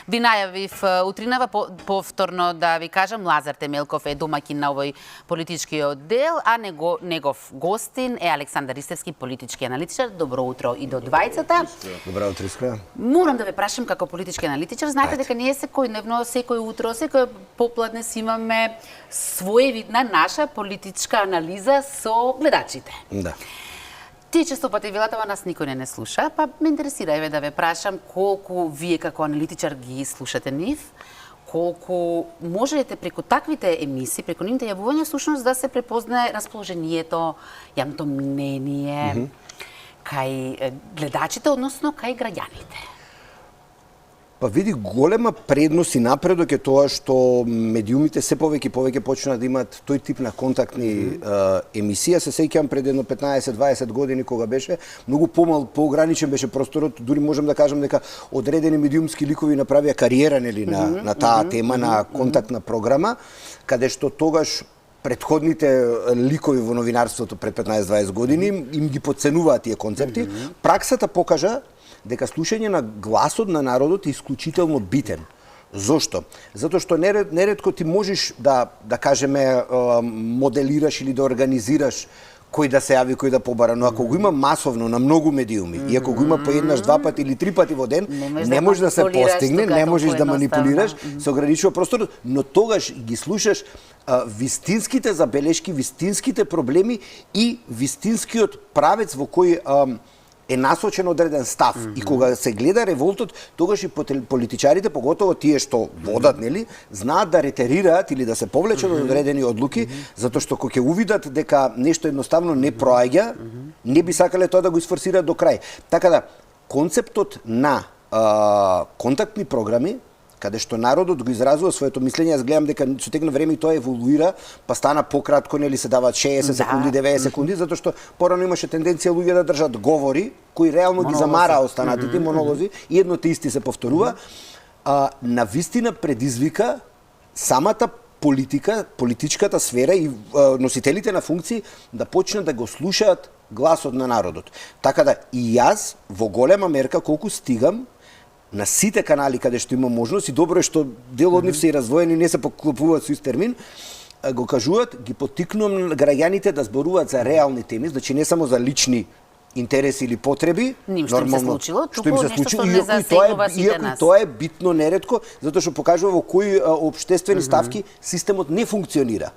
Ви најавив утринава повторно да ви кажам, Лазар Темелков е домаќин на овој политички оддел, а негов гостин е Александар Ристевски, политички аналитичар. Добро утро и до двајцата. Добро утро, Искра. Морам да ве прашам како политички аналитичар, знаете дека ние секојдневно, секој утро, секој попладне си имаме своевидна наша политичка анализа со гледачите. Да. Тие често пати велат, ама нас никој не слуша, па ме интересира еве да ве прашам колку вие како аналитичар ги слушате нив, колку можете преку таквите емисии, преку нивните јавувања всушност да се препознае расположението, јавното мнение кај гледачите, односно кај граѓаните. Па види, голема предност и напредок е тоа што медиумите се повеќе и повеќе почнаа да имаат тој тип на контактни емисија. Се сеќавам пред едно 15-20 години кога беше многу поограничен беше просторот, дури можам да кажам дека одредени медиумски ликови направија кариера нели на таа тема на контактна програма, каде што тогаш предходните ликови во новинарството пред 15-20 години им ги подценуваат тие концепти. Праксата покажа дека слушање на гласот на народот е исклучително битен. Зошто? Затоа што неретко ти можеш да кажеме моделираш или да организираш кој да се јави, кој да побара, но ако го има масовно на многу медиуми и ако го има по еднаш, два пати или три пати во ден, не може да се постигне, не можеш да манипулираш, се ограничува просторот, но тогаш ги слушаш вистинските забелешки, вистинските проблеми и вистинскиот правец во кој е насочен одреден став. И кога се гледа револтот, тогаш и политичарите, поготово тие што водат, нели, знаат да ретерираат или да се повлечат од одредени одлуки, затоа што кога ќе увидат дека нешто едноставно не проаѓа, не би сакале тоа да го изфорсираат до крај. Така да, концептот на контактни програми, каде што народот го изразува своето мислење, јас гледам дека со тек на време и тоа еволуира, па стана пократко, нели се даваат 60 секунди, 90 секунди, затоа што порано имаше тенденција луѓе да држат говори кои реално ги замараа останатите монолози и едно те исти се повторува. На вистина предизвика самата политика, политичката сфера и носителите на функции да почнат да го слушаат гласот на народот. Така да и јас во голема мерка колку стигам на сите канали каде што има можност, и добро е што дел од нив се и раздвоени, не се поклопуваат со ист термин, го кажуваат, ги поттикнувам граѓаните да зборуваат за реални теми, значи не само за лични интереси или потреби, нормално, што им се случило, иако тоа е битно неретко, затоа што покажува во кои општествени ставки системот не функционира.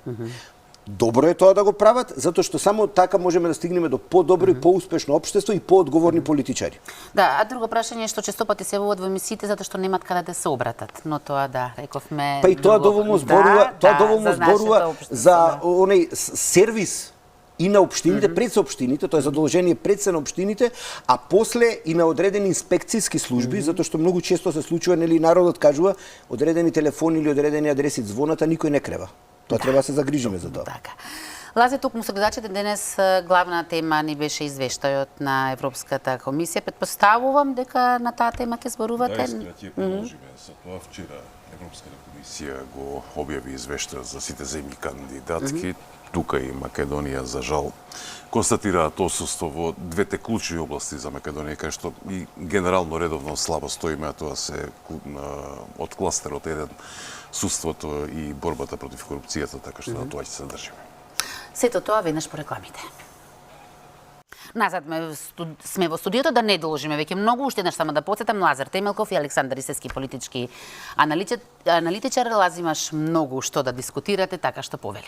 Добро е тоа да го прават, затоа што само така можеме да стигнеме до подобро и поуспешно општество и поодговорни политичари. Да, а друго прашање е што често пати се јавуваат во емисиите затоа што немаат каде да се обратат. Но тоа да, рековме. Па и тоа доволно зборува, за оној сервис и на општините, пред се општините, тоа е задолжение пред се на општините, а после и на одредени инспекцијски служби, затоа што многу често се случува, нели, народот кажува, одредени телефони или одредени адреси звоната, никој не крева. Тоа треба да се загрижиме за тоа. Така. Лазе, токму со гледачите денес главна тема ни беше извештајот на Европската комисија. Претпоставувам дека на таа тема ќе зборувате. Да, искрено ќе продолжиме со тоа. Вчера Европската комисија го објави извештајот за сите земји кандидатки. Тука и Македонија, за жал, констатираат отсуство во двете клучни области за Македонија, кај што и генерално редовно слабо стоиме, а тоа се од кластерот еден судството и борбата против корупцијата, така што на тоа ќе се држиме. Сето тоа веднаш по рекламите. Назад сме во студиото, да не должиме веќе многу, уште еднаш само да потсетам, Лазар Темелков и Александар Ристевски, политички аналитичар. Лази, имаш многу што да дискутирате, така што повели.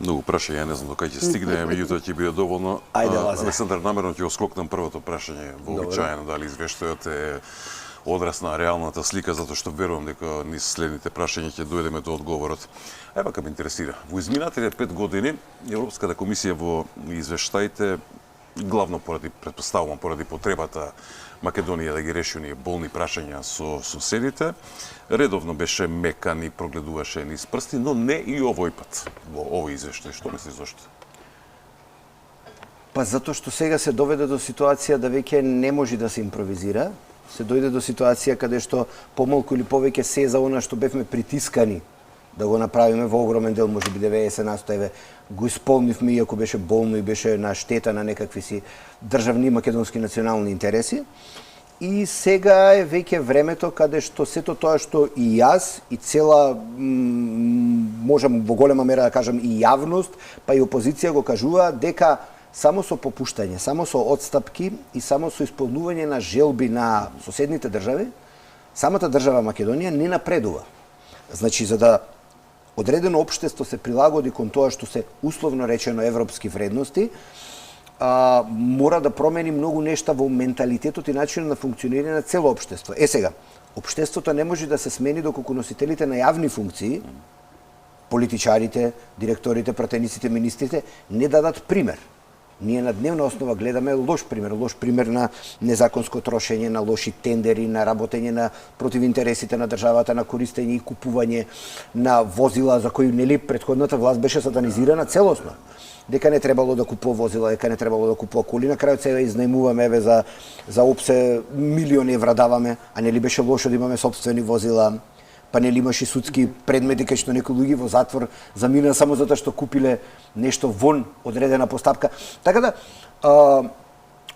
Многу прашања, не знам до кај ќе стигнеме, меѓутоа ќе биде доволно. Александар, намерно ќе го скокнам првото прашање, вообичаено дали извештајот е одраз на реалната слика, затоа што верувам дека низ следните прашања ќе дојдеме до одговорот. Ева ка ме интересира. Во изминатите 5 години Европската комисија во извештаите, главно претпоставувам поради потребата Македонија да ги реши оние болни прашања со соседите, редовно беше мекан и прогледуваше низ прсти, но не и овој пат во овој извештај. Што мислиш зошто? Па затоа што сега се доведе до ситуација да веќе не може да се импровизира. Се дојде до ситуација каде што помалку или повеќе се за она што бевме притискани да го направиме во огромен дел, може би 90%, го исполнивме, иако беше болно и беше на штета на некакви си државни македонски национални интереси. И сега е веќе времето каде што сето тоа што и јас и цела можам во голема мера да кажам и јавност, па и опозиција го кажува дека само со попуштање, само со отстапки и само со исполнување на желби на соседните држави, самата држава Македонија не напредува. Значи, за да одредено општество се прилагоди кон тоа што се условно речено европски вредности, мора да промени многу нешта во менталитетот и начинот на функционирање на цело општество. Сега, општеството не може да се смени доколку носителите на јавни функции, политичарите, директорите, пратениците, министрите, не дадат пример. Ние на дневна основа гледаме лош пример на незаконско трошење, на лоши тендери, на работење на против интересите на државата, на користење и купување на возила за кои нели претходната власт беше сатанизирана целосно. Дека не требало да купува возила, дека не требало да купува коли, на крајот сега изнајмуваме еве за опсе милиони евра даваме, а нели беше лошо да имаме сопствени возила, па нели имаше судски предмети кај што некои луѓе во затвор замина само затоа што купиле нешто вон одредена постапка. Така да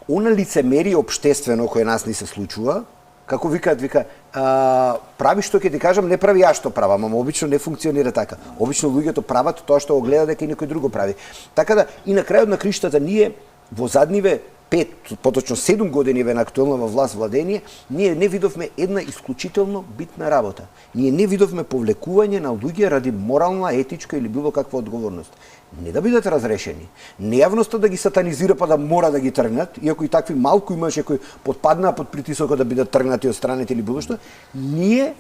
она лицемерие општествено кое нас ни се случува, како вика, прави што ќе ти кажам, не прави јас што правам, ама обично не функционира така. Обично луѓето прават тоа што го гледа дека и некој друго прави. Така да и на крајот на криштата ние во задниве 5, поточно 7 години на актуелна власт владење, ние не видовме една исклучително битна работа. Ние не видовме повлекување на луѓе ради морална, етичка или било каква одговорност. Не да бидат разрешени, не јавноста да ги сатанизира па да мора да ги тргнат, иако и такви малку имаше кои потпаднаа под притисокот да бидат тргнати од страните или било што, ние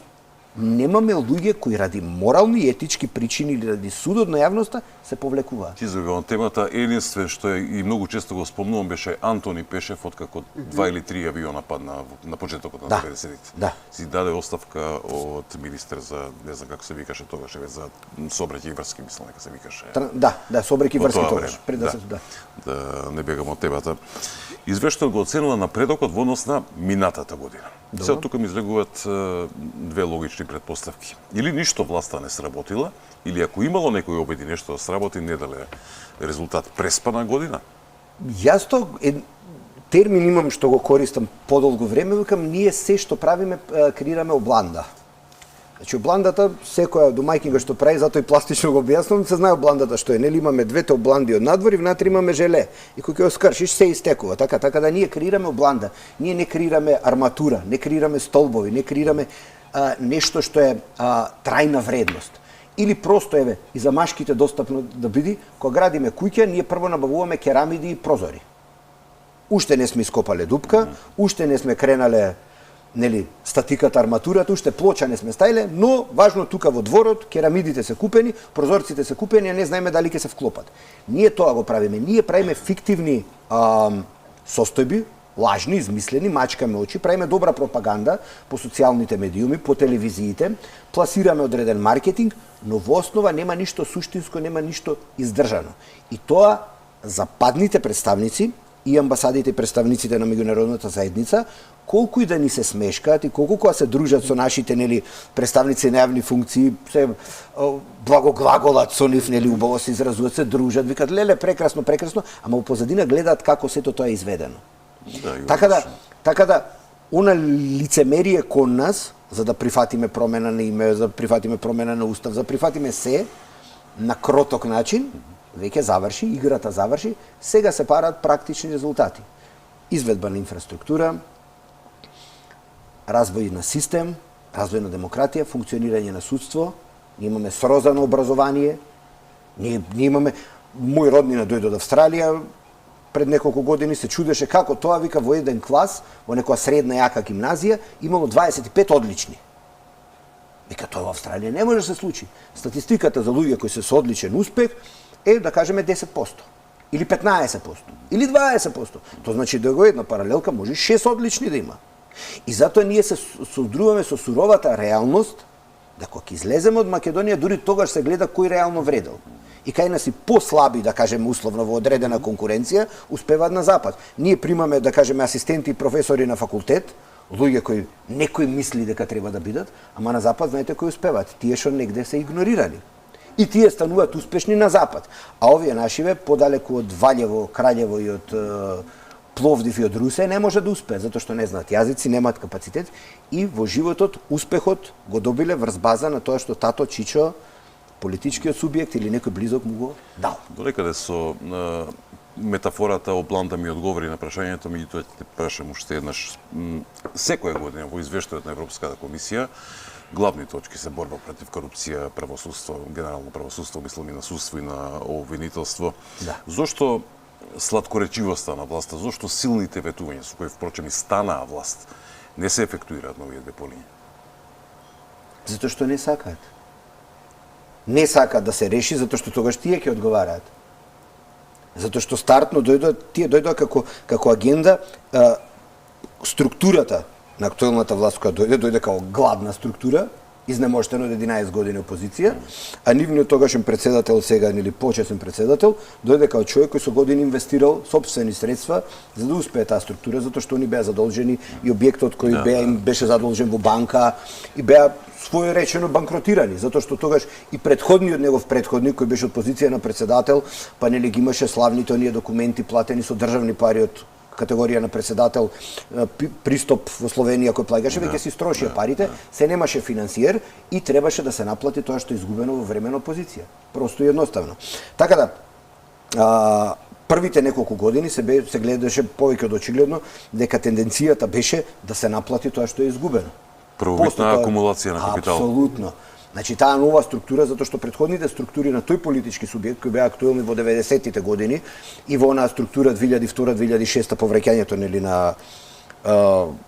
немаме луѓе кои ради морални и етички причини или ради судот на јавноста се повлекуваат. Ти загавам темата, единствен што е и многу често го спомнувам беше Антони Пешев, откако 2 или 3 авиона падна на почетокот на 90-тите. Да. Си даде оставка од министер за, не знам како се викаше тогаш, за сообраќај и врски, мислам дека се викаше. Да, сообраќај и врски тогаш, пред да се Да не бегам од темата. Извештајот го оценува напредокот во однос на минатата година. Сега тука ми излегуваат две логични предпоставки. Или ништо власта не сработила, или ако имало некој обиди нешто да сработи, не дале резултат преспана година. Јас термин имам што го користам подолго време, викам ние се што правиме креираме обланда. Значи обландата секоја домајќинга што прави, затоа и пластично го објаснувам, се знае обландата што е, нели имаме двете обланди од надвор и внатре имаме желе. И кога ќе го скршиш се истекува, така да ние креираме обланда. Ние не креираме арматура, не креираме столбови, не креираме нешто што е трајна вредност. Или просто еве и за машките достапно да биде, кога градиме куќа, ние прво набавуваме керамиди и прозори. Уште не сме ископале дупка, уште не сме кренале нели статиката, арматурата, уште плоча не сме стајле, но важно тука во дворот керамидите се купени, прозорците се купени, а не знаеме дали ќе се вклопат. Ние тоа го правиме, ние правиме фиктивни состојби, лажни, измислени, мачкаме очи, правиме добра пропаганда по социјалните медиуми, по телевизиите, пласираме одреден маркетинг, но во основа нема ништо суштинско, нема ништо издржано. И тоа западните представници и амбасадите и представниците на меѓународната заедница, колку и да ни се смешкаат и колку кога се дружат со нашите нели представници на јавни функции, се благоглаголат со нив, нели убаво се изразуваат, се дружат, викат леле прекрасно, ама во позадина гледаат како сето тоа е изведено. Така да она лицемерие кон нас, за да прифатиме промена на име, за да прифатиме промена на устав, за да прифатиме се на кроток начин, веќе заврши, играта заврши, сега се параат практични резултати. Изведба на инфраструктура, развој на систем, развој на демократија, функционирање на судство, ние имаме срозано образование, ние имаме, мој роднина дојде од Австралија, пред неколку години се чудеше како тоа, вика, во еден клас, во некоја средна јака гимназија, имало 25 одлични. Вика, тоа во Австралија не може да се случи. Статистиката за луѓе кои се со одличен успех е, да кажеме, 10%, или 15%, или 20%. Тоа значи да го една паралелка може 6 одлични да има. И затоа ние се содруваме со суровата реалност, да кога излеземе од Македонија, дури тогаш се гледа кој реално вредел. И кај нас и послаби, да кажеме, условно во одредена конкуренција, успеваат на запад. Ние примаме, да кажеме, асистенти и професори на факултет, луѓе кои некој мисли дека треба да бидат, ама на запад знаете кои успеваат, тие што негде се игнорирани. И тие стануваат успешни на запад. А овие нашиве подалеку од Валјево, Краљево и од Пловдив и од Русе, не може да успее, затоа што не знаат јазици, немаат капацитет и во животот успехот го добиле врз база на тоа што тато Чичо, политичкиот субјект или некој близок му го дал. Додекаде со метафората о план да ми одговори на прашањето, меѓутоа ќе те прашам уште еднаш. Секоја година во извештајот на Европската комисија главни точки се борба против корупција, правосудство, генерално правосудство, мислам и на судство и на обвинителство. Да. Зошто сладкоречивоста на власта, зошто силните ветувања со кои впрочем и станаа власт не се ефектуираат на овие две полиња? Затоа што не сакаат. Не сакаат да се реши, затоа што тогаш тие ќе одговараат. Затоа што стартно тие дојдоа како агенда, структурата на актуелната власт која дојде како гладна структура, изнеможтено од 11 години опозиција, а нивниот тогашен председател, сега или почесен председател, дојде како човек кој со години инвестирал сопствени средства за да успее таа структура, затоа што они беа задолжени и објектот кој им беше задолжен во банка и беа својоречено банкротирани, затоа што тогаш и предходниот негов предходник кој беше од позиција на председател, па нели ги имаше славните оние документи платени со државни пари од категорија на председател, пристап во Словенија кој плаќаше, веќе си строшија парите, се немаше финансиер и требаше да се наплати тоа што е изгубено во време на опозиција. Просто и едноставно. Така да, првите неколку години се гледаше повеќе од очигледно дека тенденцијата беше да се наплати тоа што е изгубено. Првобитна акумулација на капитал. Апсолутно. Значи, таа нова структура, затоа што претходните структури на тој политички субјект, кои беа актуелни во 90-тите години, и во онаа структура 2002-2006 повраќањето нели на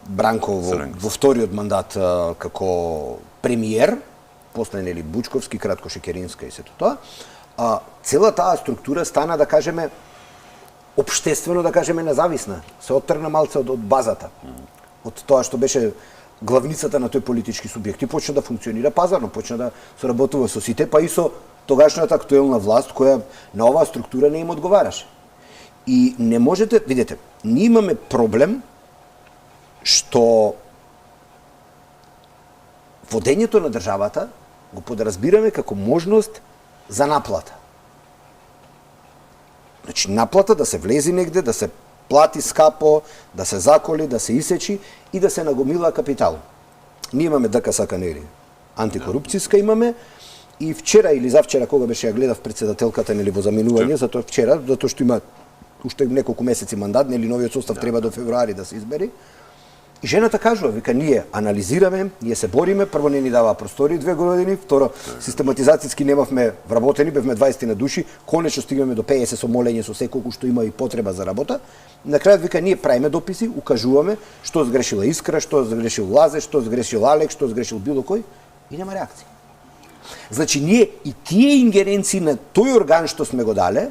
Бранко во вториот мандат како премиер, после нели Бучковски, кратко Шекеринска и сето тоа, цела таа структура стана, да кажеме, општествено, да кажеме, независна. Се оттргна малце од базата. Од тоа што беше главницата на тој политички субјект и почна да функционира пазарно, почна да соработува со сите, па и со тогашната актуелна власт која на оваа структура не им одговараше. И не можете, видете, ние имаме проблем што водењето на државата го подразбираме како можност за наплата. Значи, наплата да се влези негде, да се плати скапо, да се заколи, да се исечи и да се нагомила капитал. Ние имаме ДКС Канери, антикорупцијска имаме, и вчера или завчера, кога беше ја гледав председателката нели во заминување, затоа што има уште неколку месеци мандат, нели новиот состав треба до февруари да се избери. И жената кажува, вика, ние анализираме, ние се бориме, прво не ни дава простори 2 години, второ, систематизацијски немавме вработени, бевме 20 на души, конечно стигнеме до 50 со молење со секолку што има и потреба за работа. На крајот, вика, ние правиме дописи, укажуваме што сгрешила Искра, што сгрешил Лазе, што сгрешил Алек, што сгрешил било кој, и нема реакција. Значи, ние и тие ингеренции на тој орган што сме го дале,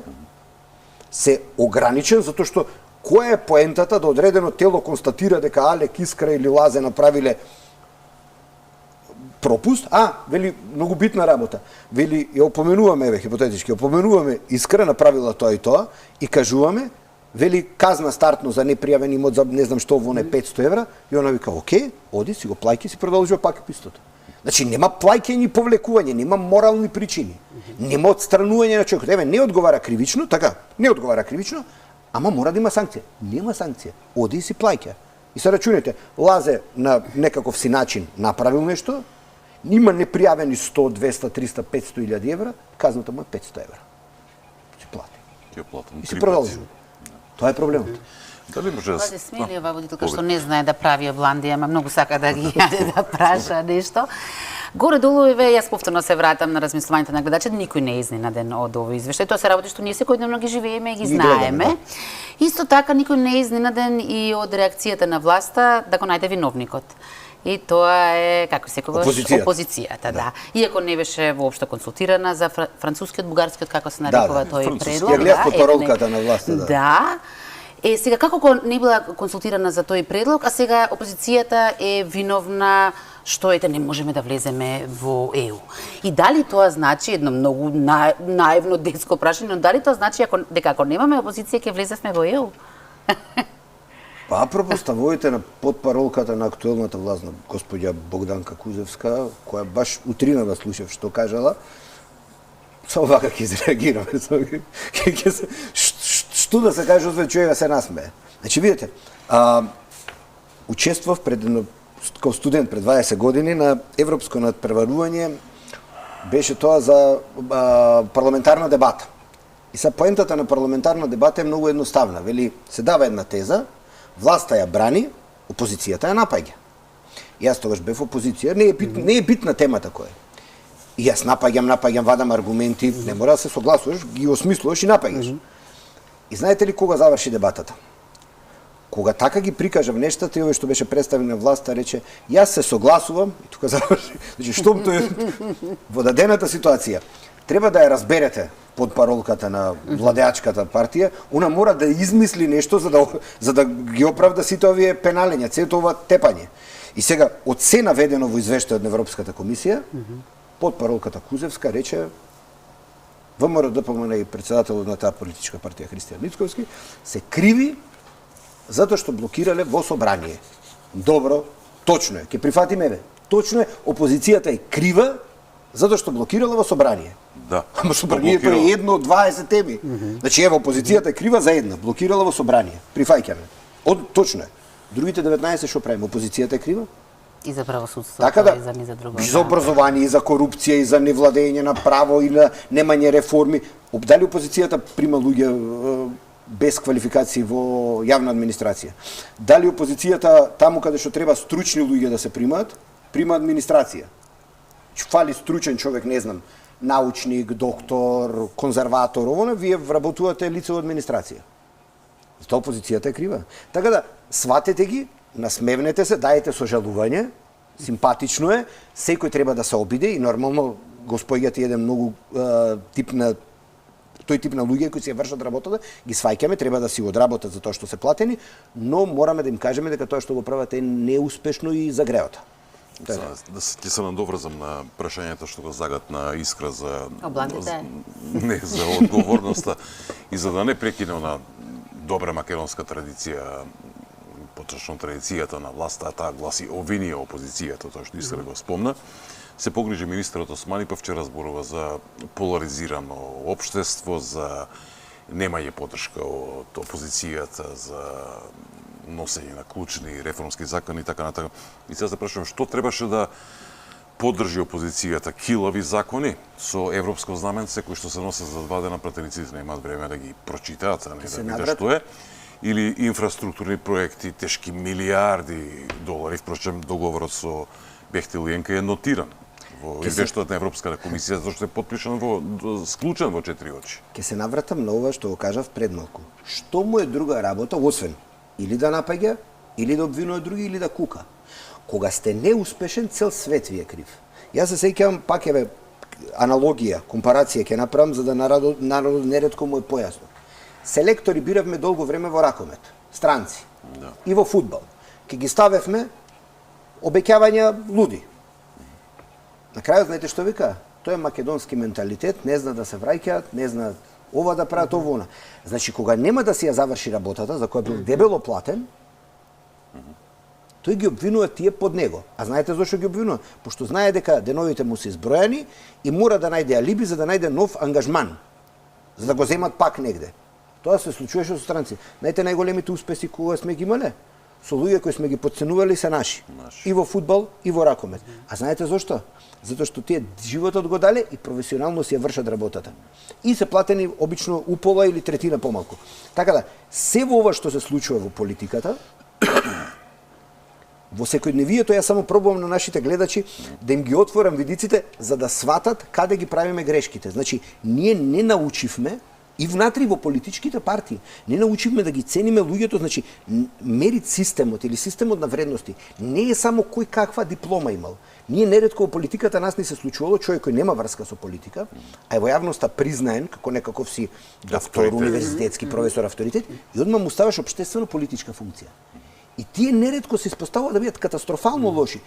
се ограничен, затоа што која е поентата да одредено тело констатира дека Алек, Искра или Лазе направиле пропуст, вели, многу битна работа. Вели, ја опоменуваме, хипотетички, опоменуваме Искра, направила тоа и тоа, и кажуваме, вели, казна стартно за непријавен имот за не знам што во не 500 евра, и она вика, окей, оди, си го плаќи, си продолжува пак истото. Значи, нема плаќање и повлекување, нема морални причини, нема отстранување на човекот. Еве, не одговара кривично, така, не одговара кривично, ама мора да има санкција. Нема санкција. Оди и си плаќа. И се рачунете, Лазе на некаков си начин направил нешто, има непријавени 100, 200, 300, 500 илјади евра, казната му е 500 евра. Си плати. И си продолжува. Тоа е проблемот. Дали може Влади смели ова водителка што не знае да прави бланди, ама многу сака да ги да праша нешто. Горе-долу, јас повторно се вратам на размислувањето на гледачите, никој не е изненаden од овој извештај. Тоа се работи што ние секојдневно ги живееме и ги знаеме. Исто така, никој не е изненаden и од реакцијата на власта да го најде виновникот. И тоа е, како секогаш, опозицијата, да. Иако не беше воопшто консултирана за францускиот, бугарскиот, како се нарекува тој предлог. Ја гледав по паролката на власта, да. Сега, како не била консултирана за тој предлог, а сега опозицијата е виновна што не можеме да влеземе во ЕУ. И дали тоа значи, едно многу наивно детско прашање, но дали тоа значи дека ако немаме опозиција ќе влезевме во ЕУ? Па, апропо ставовите на подпаролката на актуелната власт на господја Богданка Кузевска, која баш утрина да слушав што кажала, само вака ќе изреагираме. Што да се каже, освен човека се насмее. Значи, видите, учествував као студент пред 20 години на европско надпреварување, беше тоа за парламентарна дебата. И са поентата на парламентарна дебата е многу едноставна. Вели, се дава една теза, власта ја брани, опозицијата ја напаѓа. И јас тогаш бев опозиција, не е битна темата која е. И јас напаѓам, вадам аргументи, не мора да се согласуваш, ги осмислуваш и напаѓаш. И знаете ли кога заврши дебатата? Кога така ги прикажав нештата и овој што беше представен на власта рече, јас се согласувам, и тука заврши, значи штом тој во дадената ситуација, треба да ја разберете под паролката на владеачката партија, она мора да измисли нешто за да ги оправда сите овие пеналења, цето ова тепање. И сега, од се наведено во извештајот на Европската комисија, под паролката Кузевска рече ВМРО ДПМН и председателот на таа политичка партија Христијан Мицковски се криви затоа што блокирале во собрание. Добро, точно е, ќе прифатиме ве. Точно е, опозицијата е крива затоа што блокирала во собрание. Да. Ама собранието е едно од 20 теми. Значи ево опозицијата е крива за една, блокирала во собрание. Прифаќаме. Точно е. Другите 19 што правиме? Опозицијата е крива? И за правосудство, така да, и за низа друго. И за образование, и за корупција, и за невладење на право, и на немање реформи. Дали опозицијата прима луѓе без квалификации во јавна администрација? Дали опозицијата таму каде што треба стручни луѓе да се примаат, прима администрација? Фали стручен човек, не знам, научник, доктор, конзерватор, овоне, вие вработувате лице во администрација. Затоа опозицијата е крива. Така да, сватете ги, насмевнете се, дајете сожалување, симпатично е, секој треба да се обиде и нормално го споѓате еден многу тој тип на луѓе кои си ја вршат работата, ги сваќаме, треба да си го одработат за тоа што се платени, но мораме да им кажеме дека тоа што го прават е неуспешно и за греota. Ќе се надоврзам на прашањето што го загатна Искра за не за одговорноста и за да не прекине она добра македонска традиција, поточно традицијата на власта, таа гласи обвинија опозицијата, тоа што Искра го спомна. Се погрижи министерот Османи, па вчера зборува за поларизирано општество, за немање поддршка од опозицијата, за носење на клучни реформски закони и така натака. И сега се прашувам што требаше да поддржи опозицијата, килави закони со европско знаменце кои што се носат за 2 дена, пратениците немаат време да ги прочитаат, а не да видат што е, или инфраструктурни проекти тешки милиарди долари, впрочем договорот со Бехтел и Енка е нотиран во извештајот на Европската комисија, зашто е подпишан склучен во 4 очи. Ке се навратам на ова што го кажав пред малку. Што му е друга работа, освен или да напаѓа, или да обвинува други, или да кука. Кога сте неуспешен, цел свет ви е крив. Јас се сеќавам, пак еве аналогија, компарација ќе направам за да народот неретко му е појасно. Селектори биравме долго време во ракомет, странци. Да. И во фудбал. Ке ги ставевме обеќавања луди. На крајот знаете што вика? Тој е македонски менталитет, не зна да се враќаат, не знаат ова да прават ова. Значи кога нема да си ја заврши работата за која бил дебело платен, тој ги обвинува тие под него. А знаете зошто ги обвинува? Пошто знае дека деновите му се избројани и мора да најде алиби за да најде нов ангажман, за да го земат пак негде. Тоа се случуваше со странци. Знаете најголемите успеси кога сме ги имале? Со луѓе кои сме ги подценували се наши. И во фудбал, и во ракомет. А знаете зошто? Затоа што тие животот го дале и професионално си ја вршат работата. И се платени обично упола или третина помалку. Така да, се во ова што се случува во политиката, во секојдневието ја само пробувам на нашите гледачи да им ги отворам видиците за да сватат каде ги правиме грешките. Значи, ние не научивме и внатри во политичките партии. Не научивме да ги цениме луѓето, значи мерит системот или системот на вредности не е само кој каква диплома имал. Ние неретко во политиката нас ни се случувало човек кој нема врска со политика, а е во јавноста признаен како некаков си доктор, универзитетски професор, авторитет и одма му ставаш општествено политичка функција. И тие неретко се испоставува да бидат катастрофално лоши.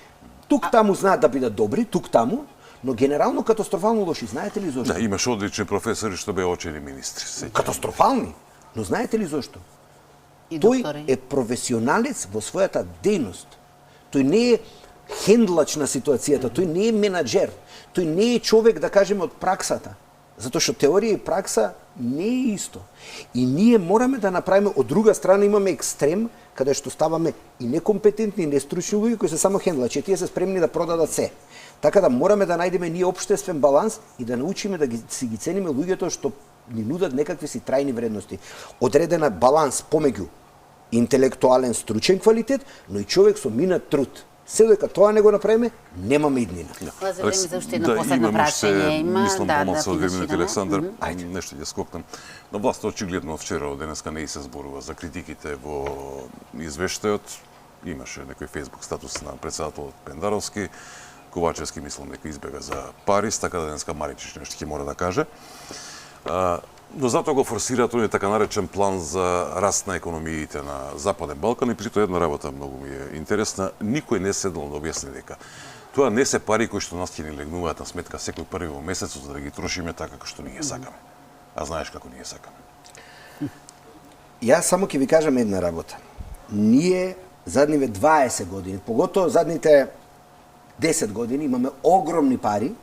Тук таму знаат да бидат добри, тук таму, но генерално катастрофално лоши. Знаете ли зошто? Да, имаш одлични професори што беа очени министри. Катастрофални. Но знаете ли зошто? Тој е професионалец во својата дејност. Тој не е хендлач на ситуацијата, тој не е менаџер. Тој не е човек, да кажеме, од праксата. Затоа што теорија и пракса не е исто. И ние мораме да направиме, од друга страна имаме екстрем, каде што ставаме и некомпетентни, и нестручни луѓе кои се само хендлачи, тие се спремни да продадат се. Така да мораме да најдеме ние општествен баланс и да научиме да си ги цениме луѓето што ни нудат некакви си трајни вредности. Одредена баланс помеѓу интелектуален, стручен квалитет, но и човек со минат труд. Се додека тоа не го направиме, немаме иднина. За време за уште едно последно прашање има. Мислам помалку од 2 минути, Александар. Ајде. Нешто ќе скокнам. На власт очигледно вчера, денеска не и се зборува за критиките во извештајот. Имаше некој Facebook статус на председателот Пендаровски. Ковачевски, мислам, дека избега за Париз, така да денеска Маричич нешто ќе мора да каже. Но затоа го форсира тој така наречен план за раст на економиите на Западен Балкан и притоа една работа многу ми е интересна. Никој не седнал да објасни дека тоа не се пари кои што нас ќе ни легнуваат на сметка секој први во месецот за да ги трошиме така како што ние сакаме. А знаеш како ние сакаме. Јас само ќе ви кажам една работа. Ние задниве 20 години, поготово задните 10 години имаме огромни пари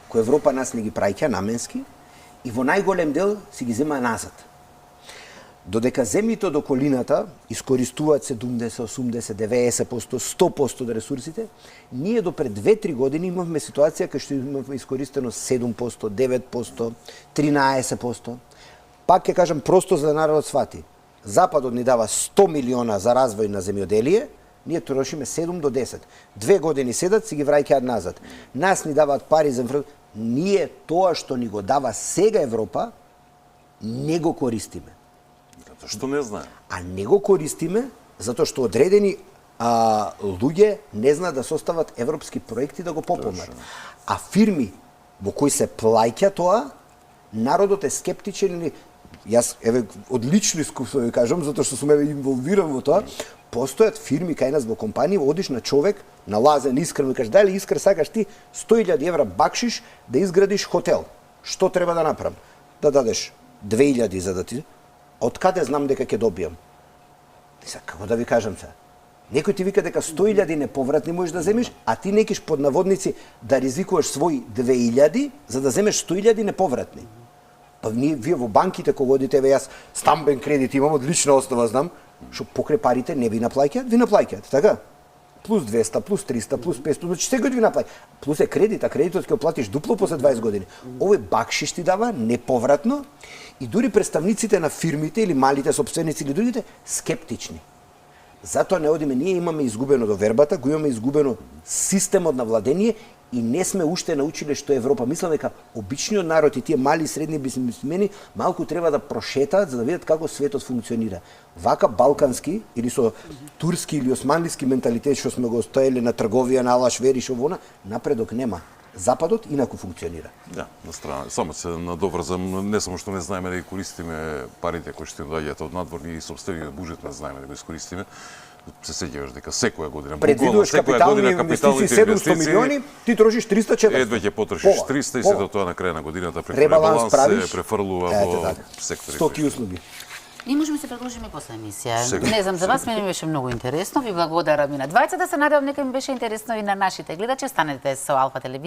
кои Европа нас не ги праќа наменски и во најголем дел си ги зема назад. Додека земјите од околината искористуваат 70, 80, 90%, 100% од ресурсите, ние до пред 2-3 години имавме ситуација кај што имавме искористено 7%, 9%, 13%. Пак ќе кажам просто за да народот свати. Западот ни дава 100 милиона за развој на земјоделие, ние трошиме 7 до 10. 2 години седат, си ги враќаат назад. Нас ни даваат пари за ние тоа што ни го дава сега Европа, не го користиме. Затоа што не знаем. А не го користиме затоа што одредени луѓе не знаат да состават европски проекти да го пополнат. А фирми во кои се плаќа тоа, народот е скептичен или јас еве од лично искуство ви кажам затоа што сум инволвиран во тоа. Постојат фирми кај нас во компанија, одиш на човек, на Лазен Искрен, му кажеш, дали Искрен сакаш ти 100.000 евра бакшиш да изградиш хотел. Што треба да направам? Да дадеш 2.000 за да ти... Од каде знам дека ќе добијам? Како да ви кажам се? Некој ти вика дека 100.000 неповратни можеш да земеш, а ти некиш под наводници да ризикуваш свој 2.000 за да земеш 100.000 неповратни. Па вие во банките кога одите, јас стамбен кредит имам, од лична основа знам, што покрај парите не ви наплаќаат, ви наплаќаат, така? Плюс 200, плюс 300, плюс 500, значи секој ви наплаќа. Плюс е кредит, а кредитот ќе платиш дупло после 20 години. Овој бакшиш ти дава неповратно и дури представниците на фирмите или малите сопственици или другите скептични. Затоа не одиме, ние имаме изгубено довербата, го имаме изгубено системот на владение и не сме уште научиле што е Европа. Мислам дека обичниот народ и тие мали и средни бизнисмени малку треба да прошетаат за да видат како светот функционира. Вака балкански или со турски или османлиски менталитет што сме го оставиле на трговија, на алаш вери што вона, напредок нема. Западот инаку функционира. Да, на страна. Само се надоврзам, не само што не знаеме да ги користиме парите кои што ни доаѓаат од надвор, ние и сопствениот буџет не знаеме да го искористиме. Се сеќаваш дека секоја година предвидуваш капитални инвестиции 700 милиони, ти трошиш 300-400. Едве ќе потрошиш 300 и сето тоа на крај на годината преку ребаланс се префрлува во сектори. Стоки и услуги. Ние можеме да се продолжиме после емисија. Не знам, за вас мене беше многу интересно. Ви благодарам и на двајцата. Се надевам дека ми беше интересно и на нашите гледачи. Останете со Алфа телевизија.